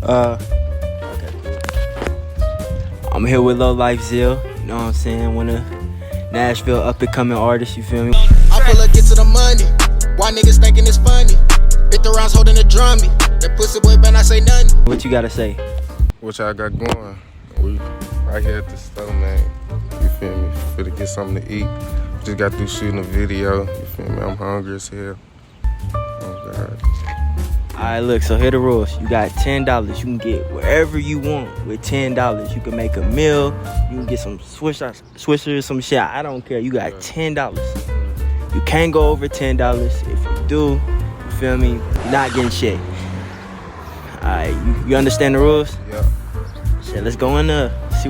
Okay. I'm here with LowlifeZil. You know what I'm saying? One of Nashville up-and-coming artists. You feel me? I pull up, get to the money. Why niggas thinking it's funny? Hit the rounds holding the drummy. That pussy boy better not say nothing. What you gotta say? What y'all got going? We right here at the store, man. You feel me? Finna get something to eat. Just got through shooting a video. You feel me? I'm hungry as hell. Oh God. Alright, look, so here the rules. You got $10. You can get wherever you want with $10. You can make a meal. You can get some swishers, some shit. I don't care. You got $10. You can't go over $10. If you do, you feel me? You're not getting shit. Alright, you understand the rules? Yeah. Shit, let's go in there. See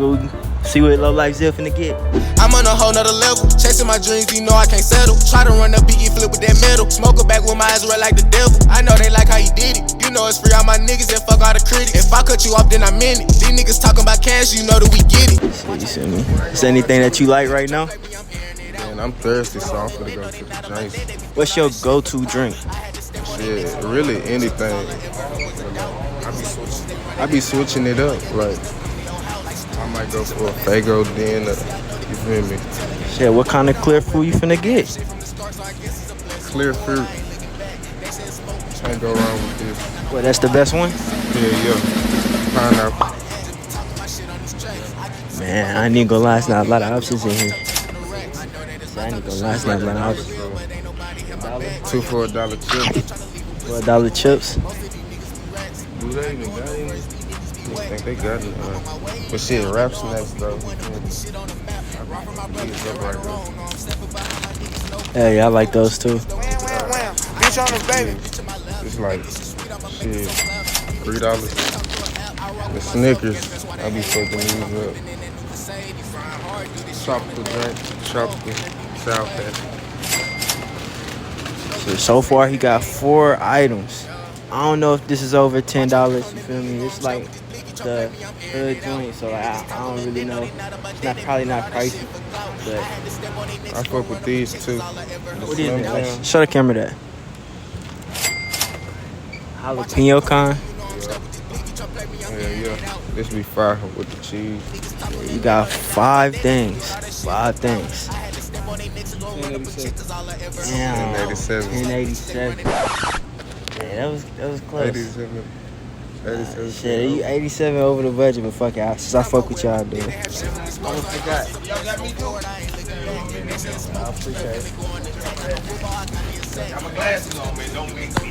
what LowlifeZil finna get. I'm on a whole nother level. Chasing my dreams, you know I can't settle. Try to run up, get flip with that metal. Smoke a back with my eyes red like the devil. I know they like how you did it. You know it's free, all my niggas and fuck all the critics. If I cut you off, then I'm in it. These niggas talking about cash, you know that we get it. You see me? Is there anything that you like right now? Man, I'm thirsty, so I'm finna go to the drinks. What's your go-to drink? Shit, really anything. I be switching it up. Like, I might go for a Fago then, you feel me? Shit, what kind of clear fruit you finna get? Clear fruit. Can't go wrong with this. Well, that's the best one? Yeah. Pineapple. Man, I ain't gonna lie, it's not a lot of options in here. I ain't gonna lie, it's not a lot of options. Two for $1 chips. For $1 chips? Do they even got any? I think they got it. But shit, rap snacks though. Hey, I like those too. Bitch on the baby. It's like shit, $3. The Snickers, I be fucking these up. Tropical drink, tropical South Patch. So far, he got 4 items. I don't know if this is over $10. You feel me? It's like the hood joint, so I don't really know. It's probably not pricey, but I fuck with these too. what is it? Like, show the camera that. Jalapeno con. Yeah. This be fire with the cheese. You got 5 things. 5 things. Damn. 1087. 1087. Yeah, that was close. 87. Shit, you 87 over the budget, but fuck it. Since I fuck with y'all, dude. I forgot. I appreciate it. Got my glasses on, man. Don't make me.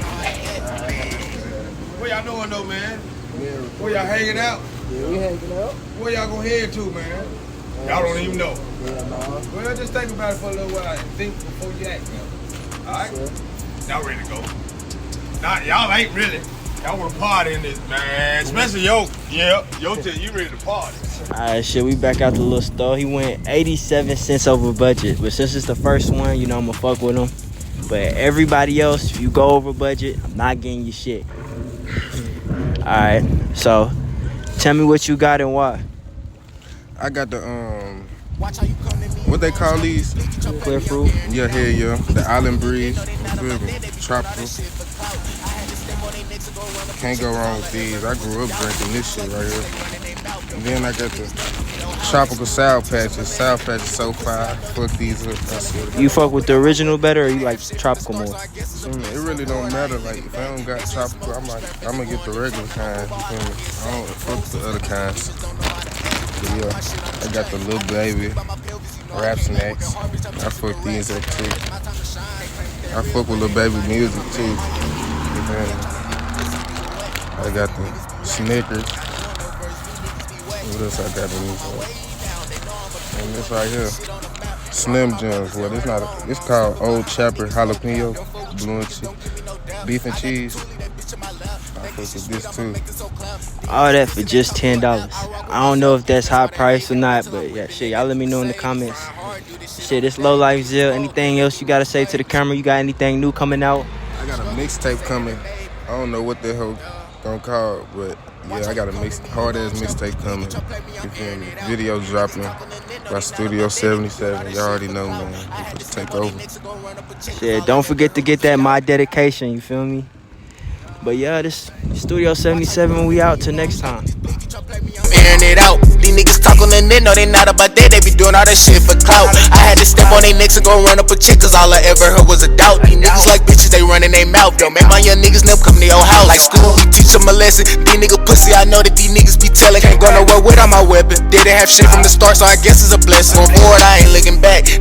Where y'all doing though, man? Where y'all hanging out? Yeah, we hanging out. Where y'all gonna head to, man? Y'all don't even know. Yeah, nah. Well, just think about it for a little while and think before you act, man. All right? Sure. Y'all ready to go? Nah, y'all ain't really. Y'all want to party in this, man. Especially yo till you ready to party. Alright, shit, we back out the little store. He went 87 cents over budget, but since it's the first one, you know I'm gonna fuck with him. But everybody else, if you go over budget, I'm not getting you shit. Alright, so tell me what you got and why. I got the what they call these? Clear fruit. Yeah, hell yeah. The Island Breeze. You feel me? Tropical. Can't go wrong with these. I grew up drinking this shit right here. And then I got the tropical Sour Patches. Sour Patches so fire. Fuck these up. I swear to God. You fuck with the original better or you like tropical more? It really don't matter. Like if I don't got tropical, I'm gonna get the regular kind. You feel me? I don't fuck the other kinds. But yeah, I got the Little Baby rap snacks. I fuck these up too. I fuck with Little Baby music too. You feel me? I got the Snickers. What else I got in this? And this right here, Slim Jims. Well, it's called Old Chapter Jalapeno Blue and Cheese, Beef and Cheese. I fuck with this too. All that for just $10. I don't know if that's high price or not, but yeah, shit, y'all let me know in the comments. Shit, it's LowlifeZil. Anything else you gotta say to the camera? You got anything new coming out? I got a mixtape coming. I don't know what the hell gonna call it, but yeah, I got a hard ass mixtape coming. You feel me? Video dropping by Studio 77. Y'all already know, man. Take over. Yeah, don't forget to get that My Dedication, you feel me? But yeah, this Studio 77. We out till next time. Airing it out. These niggas talk on the net, no they not about that. They be doing all that shit for clout. I had to step on they necks and go run up a chick, cause all I ever heard was a doubt. These niggas like bitches, they running their mouth. Don't make my young niggas never come to your house. Like school, we teach them a lesson. These niggas pussy, I know that these niggas be telling. Can't go nowhere without my weapon. Didn't have shit from the start, so I guess it's a blessing. On board, I ain't looking back.